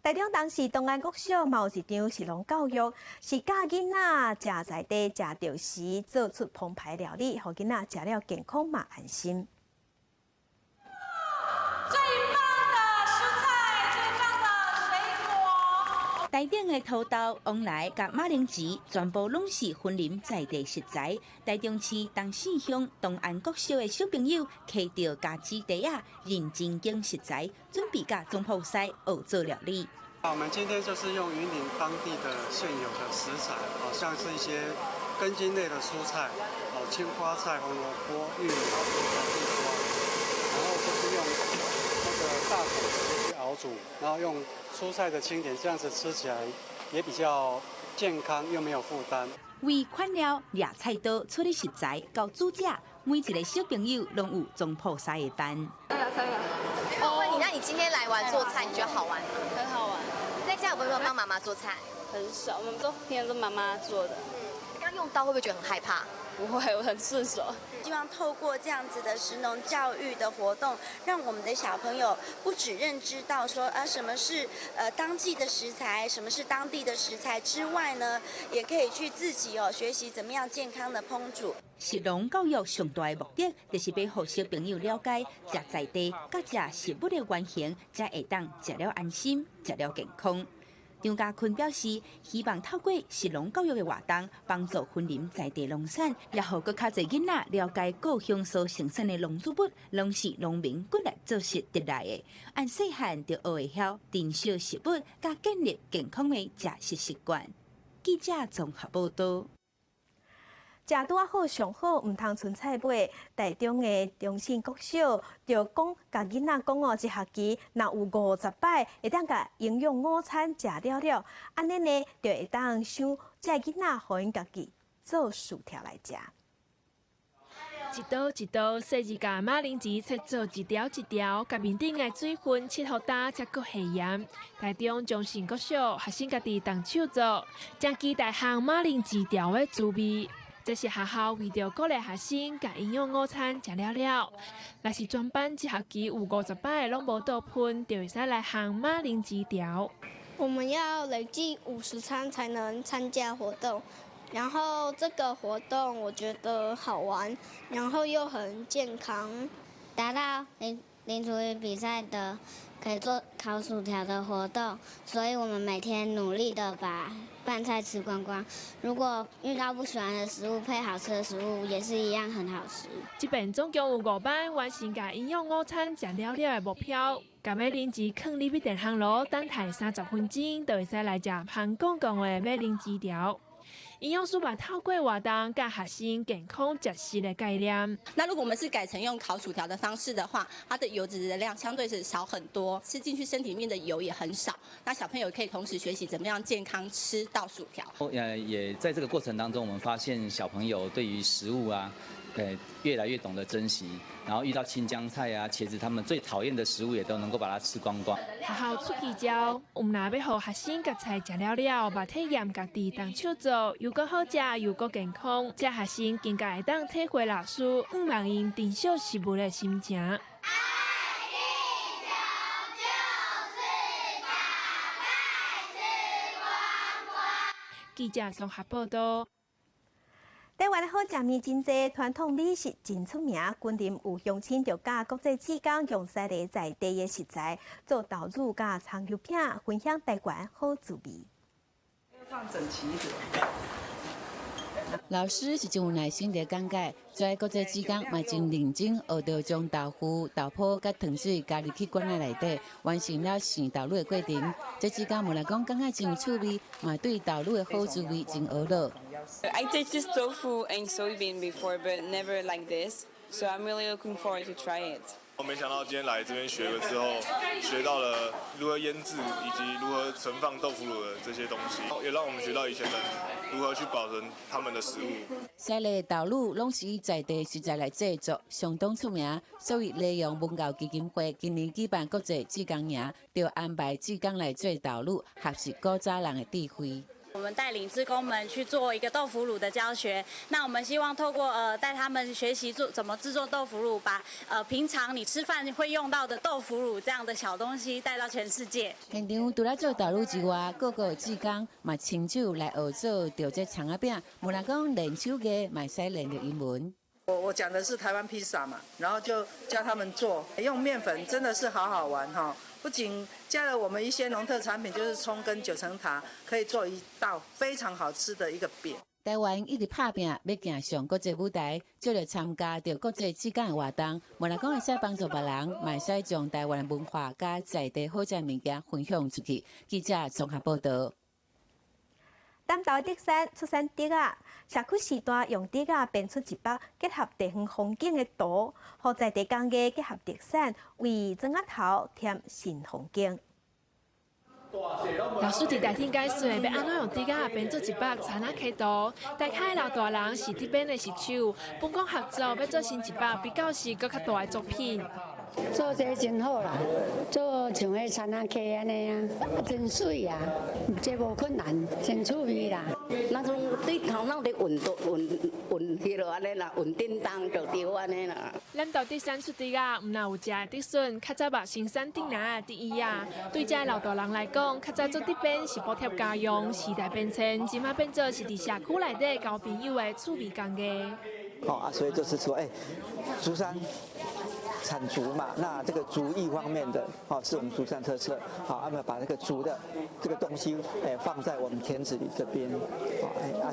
S1: 台中当时东安国小嘛有一场食农教育，是教囡仔食在地、食着时，做出澎湃料理，互囡仔食了健康嘛安心。
S20: 最棒的蔬菜，最棒的水果。
S9: 台顶的土豆、往来甲马铃薯，全部拢是森林在地食材。台中市东势乡东安国小的小朋友，摕着家己地啊，认真种食材，准备甲总铺师学做料理。
S21: 我们今天就是用云林当地的现有的食材，像是一些根茎类的蔬菜，青花菜、红萝卜、玉米、地瓜，然后就是用那个大骨去熬煮，然后用蔬菜的清甜，这样子吃起来也比较健康又没有负担。
S9: 为款了掠菜刀、处理食材到煮食，每一个小朋友拢有总铺师的班。
S22: 我问你，那你今天来玩做菜，你觉得好玩吗？
S20: 很好玩。
S22: 在家有没有帮妈妈做菜？
S20: 很少，我们都平常都妈妈做的。
S22: 刚用刀会不会觉得很害怕？
S20: 不会，我很顺手。
S28: 希望透过这样子的食农教育的活动，让我们的小朋友不只认知到说什么是当季的食材，什么是当地的食材之外呢，也可以去自己学习怎么样健康的烹煮。
S9: 食农教育上大的目的，就是要让小朋友了解食在地、甲食食物的原型，才会当食了安心，食了健康。张家坤表示，希望透过食农教育的活动，帮助森林在地农产，也让更较侪囡仔了解故乡所生产的农作物，拢是农民骨力做食得来的。按细汉就学会晓珍惜食物，加建立健康的食食习惯。记者综合报道。
S1: 食拄啊好上好，唔通剩菜买。台中的中信国小就讲，甲囡仔讲哦，一学期若有50摆，会当甲营养午餐食了了，安尼呢，就会当想这囡仔互因家己做薯条来食。
S2: 一刀一刀，细日甲马铃薯切做一条一条，甲面顶的水分切互干，才搁下盐。台中中信国小学生家己动手做，真期待项马铃薯条的滋味。这是学校为着鼓励学生甲营养午餐食了了。若是全班一学期有50摆拢无倒喷，就会使来项马铃薯条。
S4: 我们要累计50餐才能参加活动。然后这个活动我觉得好玩，然后又很健康，
S6: 达到零厨余比赛的可以做烤薯条的活动，所以我们每天努力的把饭菜吃光光。如果遇到不喜欢的食物，配好吃的食物也是一样很好吃。
S2: 这边总共有5班完成甲营养午餐食了了的目标。甲马铃薯放入去电烘炉等待30分钟，就会使来食香港的马铃薯条。营养师把透过活动教学生健康食食的概念。
S7: 那如果我们是改成用烤薯条的方式的话，它的油脂的量相对是少很多，吃进去身体里面的油也很少。那小朋友可以同时学习怎么样健康吃到薯条。
S8: 也在这个过程当中，我们发现小朋友对于食物啊，越来越懂得珍惜。然后遇到青江菜啊、茄子，他们最讨厌的食物也都能够把它吃光光。
S2: 学校出去招，我们若要互学生甲菜食了了，把体验家己动手做，又搁好食又搁健康，这学生更加会当体会老师望因珍惜食物的心情。记者综合报道。
S1: 台湾的好食面真多，传统美食真出名。军人有乡亲就甲国际志工用西个在地的食材做豆乳甲葱油饼，分享台湾好滋味。
S23: 放整齐一点。
S24: 老师是真有耐心地讲解，在国际志工嘛真认真学着将豆腐、豆腐甲糖水加入去罐仔内底，完成了生豆乳的过程。这志工无来讲感觉真有趣味，嘛对豆乳的好滋味真学乐。
S25: I tasted tofu and soybean before, but never like this. So I'm really looking forward to try it.
S29: 我没想到今天来这边学了之后，学到了如何腌制以及如何存放豆腐乳的这些东西，也让我们学到以前人如何去保存他们的食物。
S24: 西类豆乳拢是以在地食材来制作，相当出名。所以利用文教基金会今年举办国际志工营，就安排志工来做豆乳，学习古早人的智慧。
S30: 我们带领志工们去做一个豆腐乳的教学，那我们希望透过带他们学习怎么制作豆腐乳，把平常你吃饭会用到的豆腐乳这样的小东西带到全世界。
S24: 现场除了做豆乳之外，各个志工嘛亲手来学做着这葱仔饼，无论讲练手艺，嘛使练着英文。
S23: 我讲的是台湾披萨嘛，然后就教他们做，用面粉真的是好好玩哈。不仅加了我们一些农特产品，就是葱跟9层塔，可以做一道非常好吃的一个饼。
S24: 台湾一直打拼要行上国际舞台，就要参加着国际志工的活动，无论讲会使帮助别人，嘛会使将台湾的文化甲在地好食物件分享出去。记者综合报道。
S1: 南投德山出产竹仔，社区时代用竹仔编出一幅结合地方风景的图，互在地工艺结合特产，为庄仔头添新风景。
S2: 老师伫大厅解说，要安怎用竹仔编做一幅田仔溪图。大凯老大人是这边的石手，本港合作要做成一幅比教室搁较大的作品。
S31: 做这真好啦，做像迄田仔溪安尼啊，真水啊，这无困难，真趣味啦。
S32: 那种对头脑的运迄落安尼啦，运叮当就对安尼啦。
S2: 咱到底产出竹仔，毋但有食的竹笋，较早把生产顶南的第一啊。对这老大人来讲，较早做竹编是补贴家用，时代变迁，即马变做是伫社区内底交朋友的趣味工艺。
S33: 所以就是说，竹山产竹嘛，那这个竹艺方面的，是我们竹山特色。那么把这个竹的这个东西，放在我们田子里这边，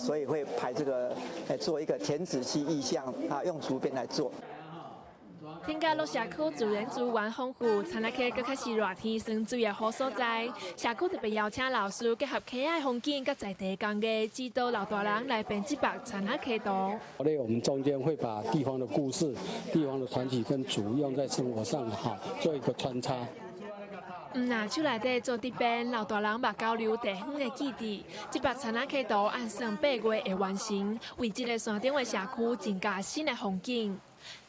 S33: 所以会排这个，做一个田子戏意象，用竹编来做。
S2: 添加落社区自然资源丰富，参加客更开始热天生水的好所在。社区特别邀请老师结合可爱风景跟在地工艺，指导老大人来编辑版参加客图。
S3: 我们中间会把地方的故事、地方的传奇跟主用在生活上好做一个穿插。
S2: 那厝内底做伫边，老大人捌交流地方的记忆，这把参加客图按算8月会完成，为这个山顶的社区增加新的风景。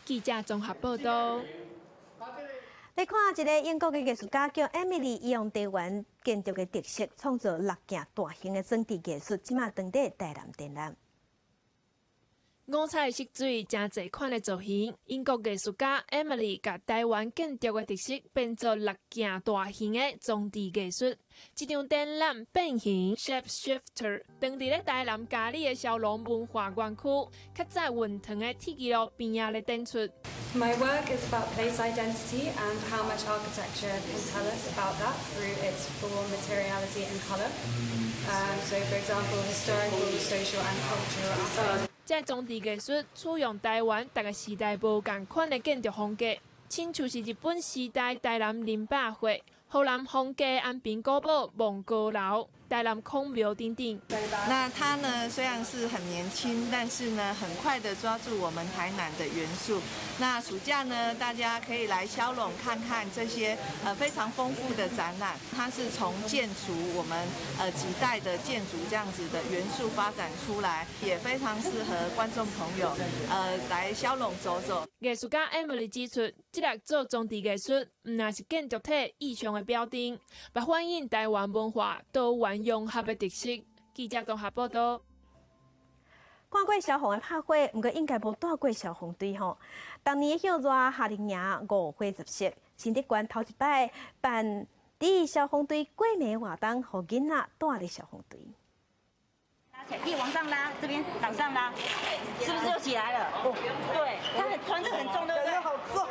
S2: 记者综合报道。
S1: 来看一个英国的艺术家叫 Emily， 利用台湾建筑的特色，创造6件大型的装置艺术，即马当地台南展览。
S2: 五彩色水，真侪款的造型。英国艺术家 Emily 甲台湾建筑的特色变做6件大型的装置艺术。这场展览变形 Shapeshifter， 当伫咧台南嘉义的小龙文化园区，较早运藤的铁纪录边仔咧展出。
S5: My work is about place identity and how much architecture can tell us about that through its form, materiality and colour. So for example, historical, social and cultural aspects.
S2: 这装置艺术采用台湾逐个时代无共款的建筑风格，亲像是日本时代台南林百货、荷兰风格安平古堡、望高楼、台南孔庙等等。
S10: 那它呢，虽然是很年轻，但是呢，很快的抓住我们台南的元素。那暑假呢，大家可以来骁龙看看这些非常丰富的展览。它是从建筑我们几代的建筑这样子的元素发展出来，也非常适合观众朋友来骁龙走走。
S2: 艺术家 Emily 指出，这类做装置艺术，唔但是建筑体意象的标定，也反映台湾文化多元融合的特色。记者综合报道。
S1: 看过消防的拍火，不过应该无带过消防队吼。当年的hiệu熱夏令营5月10日，新竹县头一擺辦第消防队过年活動，互囡仔帶入消防队。
S11: 力往上拉，这边往上拉，是不是就起来了？对，它很船子很重，对不对？好重。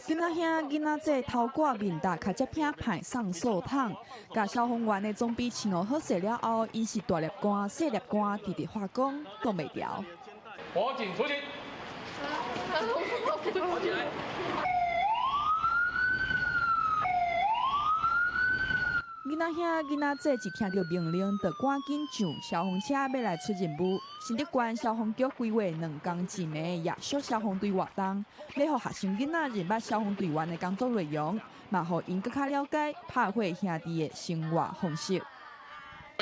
S12: 囡仔兄、囡仔姐头挂面搭，开只片派上寿桶，甲消防员的装备穿好势了后，因是大粒杆、小粒杆，直直发光，挡袂掉。
S13: 火警出警。跑起来。
S12: 囡仔兄、囡仔姐一听到命令，就赶紧上消防车要来出任务。新竹县消防局规划2天1暝的夜宿消防队活动，要让学生囡仔认捌消防队员的工作内容，嘛让因更加了解拍火兄弟的生活方式。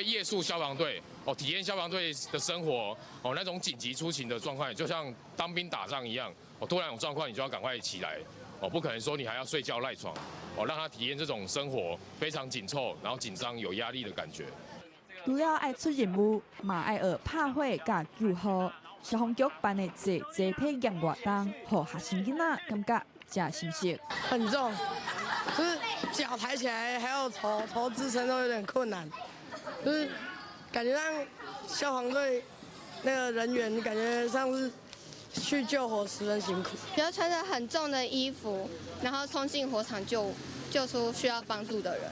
S13: 夜宿消防队体验消防队的生活那种紧急出勤的状况，就像当兵打仗一样突然有状况，你就要赶快起来不可能说你还要睡觉赖床让他体验这种生活非常紧凑，然后紧张有压力的感觉。
S12: 除了爱出任务，嘛爱学拍火甲救护。消防局办的集体验活动，让学生囡仔感觉真新鲜。
S14: 很重，就是脚抬起来还有头支撑都有点困难，就是感觉让消防队那个人员感觉上是去救火十分辛苦。
S4: 要穿着很重的衣服，然后冲进火场救出需要帮助的人。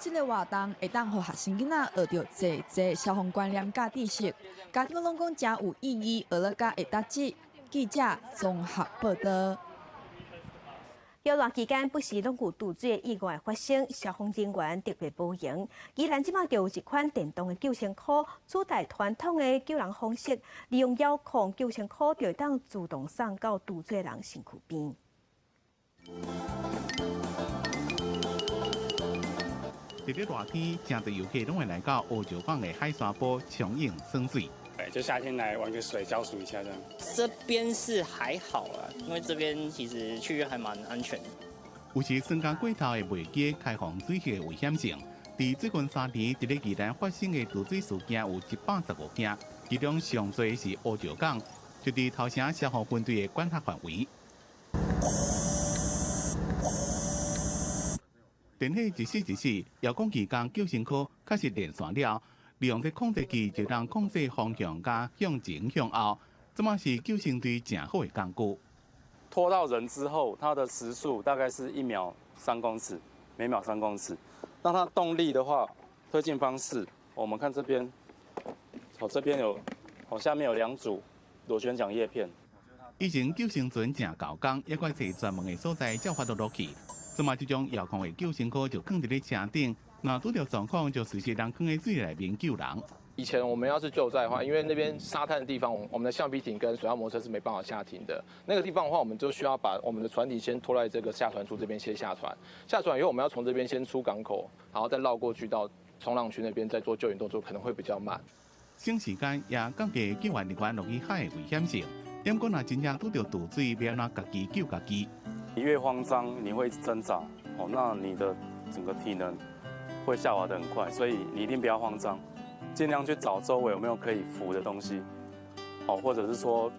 S12: 这个活动会当让学生囡仔学到济消防观念甲知识，家长拢讲真有意义，学了甲会答记。记者综合报道。
S1: 摇热期间不时拢有渡水的意外发生，消防人员特别保营。宜兰即马就有一款电动的救生裤，取代传统的救人方式，利用遥控救生裤就会当自动送到渡水人身躯边。
S15: 在这热天，真多游客拢会来到乌石港的海沙坡冲泳耍水。
S17: 就夏天来玩个水，消暑一下这样。
S18: 这边是还好啦，因为这边其实去还蛮安全的。
S15: 有时增加过头的袂记开放水域的危险性。在最近3年，在宜兰发生的渡水事件有115件，其中上多是乌石港，就伫头城消防分队的管辖范围。电火一时一时，遥控器将救生裤确实连线了。利用这控制器就当控制方向加向前向后，这嘛是救生队正好的工具。
S17: 拖到人之后，它的时速大概是1秒3公尺，每秒3公尺。那它动力的话，推进方式，我们看这边，这边有，下面有2组螺旋桨叶片。
S15: 以前救生船正高工，也怪找专门的所在才发落去。即马这种遥控的救生壳就放伫咧车顶，若拄到状况就随时人放喺水内面救人。
S6: 以前我们要是救灾的话，因为那边沙滩的地方，我们的橡皮艇跟水上摩托车是没办法下艇的。那个地方的话，我们就需要把我们的船体先拖在这个下船处这边先下船。下船以后，我们要从这边先出港口，然后再绕过去到冲浪区那边再做救援动作，可能会比较慢。
S15: 省时间也降低救援人员落去海的危险性。因果若真正拄到堵水，要安怎家己救家己？
S17: 你越慌张，你会挣扎，那你的整个体能会下滑得很快，所以你一定不要慌张。尽量去找周围有没有可以浮的东西，或者是说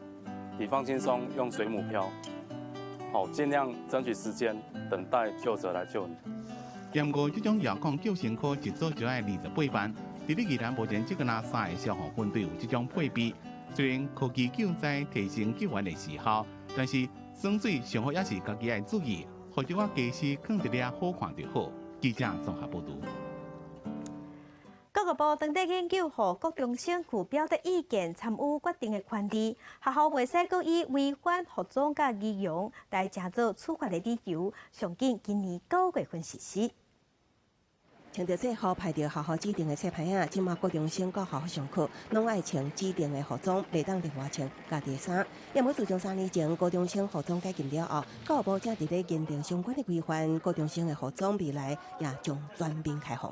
S17: 你放轻松，用水母漂，尽量争取时间，等待救者来救你。
S15: 不过，这种遥控救生壳一组就要28万，伫咧宜兰目前只有3个消防分队有这种配备。虽然科技救灾提升救援的时效，但是酸水上好也是家己要注意，或者我家时放一粒好看就好。记者综合报道。
S1: 教育部当地研究，予各中小具表达意见参与决定的权利，学校袂使搁以违反服装甲仪容来加做处罚的理由，上紧今年9月份实施。
S7: 穿着制服排着学校指定的车牌啊，即马各中生到学校上课，拢爱穿指定的服装，袂当另外穿家己的衫。要么自从3年前高中生服装改进了后，教育部正伫咧研定相关的规范，高中生的服装未来也将全面开放。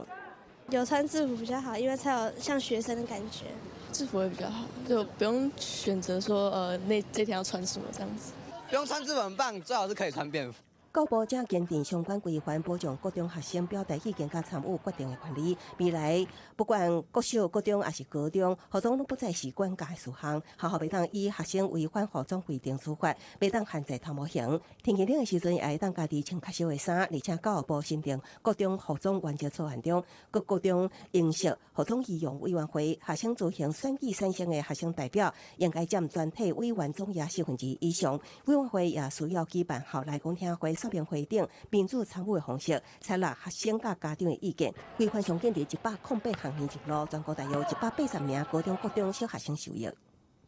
S8: 有穿制服比较好，因为才有像学生的感觉。
S9: 制服会比较好，就不用选择说这天要穿什么这样子。
S16: 不用穿制服很棒，最好是可以穿便服。
S7: 教育部正坚定相关规范，保障各中学生表达意见甲参与决定的权利。未来不管国小、国中还是高中，服装拢不再是管教的事项。学校袂当以学生违反服装规定处罚，袂当限制头毛型。天气冷的时阵，也会当家己穿较少的衫。而且教育部新定各中服装原则草案中，各高中应设服装仪容委员会，学生组成选举产生的学生代表，应该占全体委员总人4%以上。委员会也需要举办校内公听会。说明会等民主参与的方式，采纳学生甲家长的意见，规范上建伫108项行程路，全国大约180名高中、国中小学生受益。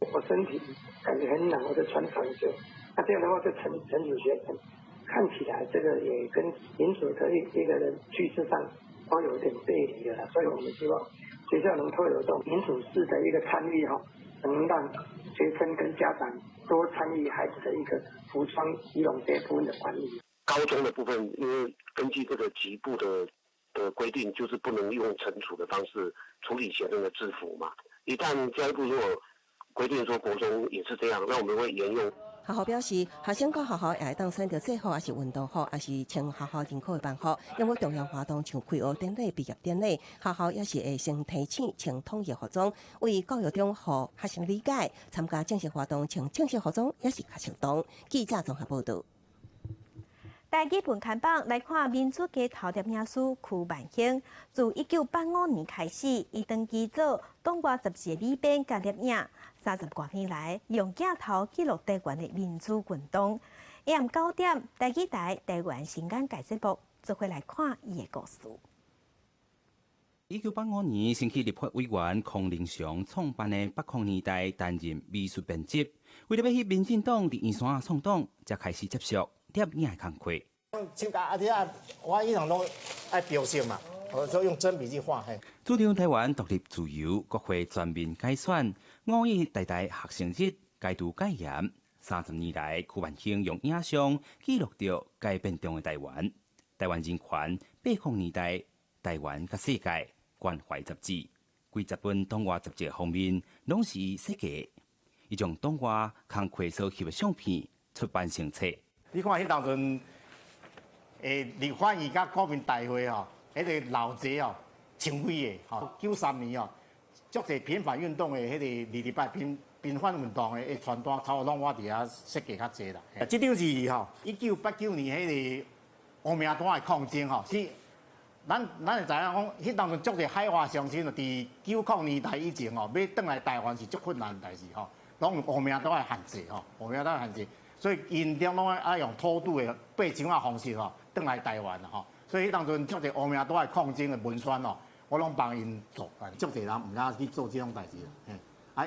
S19: 我身体感觉很冷，我就穿长袖，那这样的话就成主学生，看起来这个也跟民主的一个人趋势上都有点背离的了，所以我们希望学校能透有这种民主式的一个参与能让学生跟家长多参与孩子的一个服装仪容这部分的管理。
S20: 高中的部分，因为根据这个级部的规定，就是不能用惩处的方式处理学生的制服嘛。一旦教育部如果规定说国中也是这样，那我们会沿用。
S7: 学校表示，学生到学校也会当选择制服，还是运动服，还是穿学校认可的班服。因为重要活动像开学典礼、毕业典礼，学校也是会先提醒穿统一服装，为教育中予学生理解。参加正式活动穿正式服装也是较适当。记者综合报道。
S1: 台基本看榜来看民主街头店名师曲万兴，自1985年开始，伊登记做东华杂志的美编甲摄影，30多年来用镜头记录台湾的民主运动。下午9点，台基台台湾新眼界节目，做回来看伊的故事。
S21: 1985年，升起立法委员孔令祥创办的北控年代担任美术编辑，为了要去民进党伫圆山创党，才开始接触摄影的工课。
S22: 像我以前拢爱标示嘛，所以用真笔去画。
S21: 主张台湾独立自由，国会全面改选，5月代代学生日戒毒戒严。30年来，曲万兴用影像记录着改变中的台湾、台湾人权、北控年代、台湾甲世界关怀杂志，几十本东华杂志封面拢是设计。伊将东华工课所翕的相片出版成册。
S22: 你看迄当阵，立法院甲国民大会吼，迄个老贼哦，前卫的吼，93年哦，足侪平反运动的迄个200平反运动的传单，差不多拢我伫遐设计较济啦。这张是吼，1989年迄个乌名单的抗争吼，是咱会知影讲，迄当阵足侪海外乡亲哦，伫90年代以前哦，要转来台湾是足困难的代志吼，拢有乌名单的限制吼，乌名单限制。所以因中拢爱用偷渡的八种啊方式吼，转来台湾吼。所以迄当阵足侪乌名单的抗争的文宣哦，我拢帮因做，足侪人唔敢去做这种代志。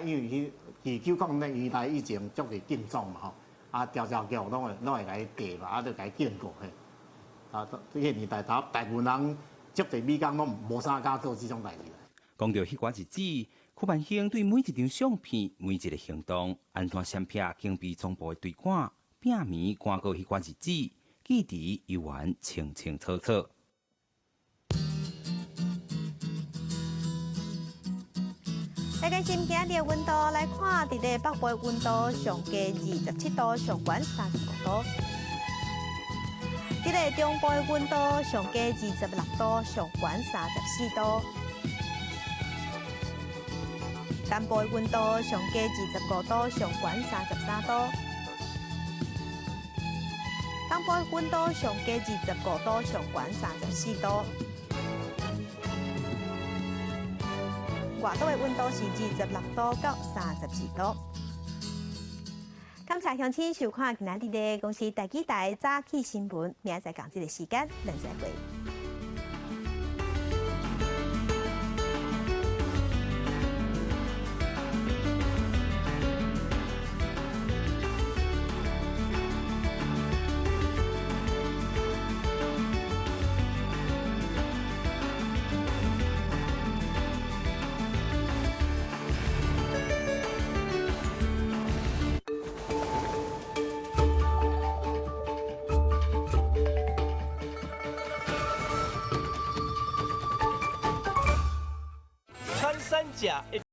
S22: 因为去90年代以前足侪竞争嘛吼，啊调查局拢会来调嘛，啊就来建构嘿。啊，这个年代大部分人接地美工拢无啥敢做这种代志。
S21: 讲到迄款日子，柯万兴对每一张相片、每一个行动，安怎闪避警备总部的对赶，拼命赶过迄款日子，记忆犹原清清楚楚。
S1: 大家先今日的温度来看，伫咧北部的温度上加27度，上悬35度；伫咧中部的温度上加26度，上悬34度；南部的温度上加25度，上悬33度；东部的温度上加25度，上悬34度。外岛的温度是26度到32度。感谢乡亲收看今日的公司台记台早起新闻，明仔载同一个时间，咱再会。
S3: 穿山甲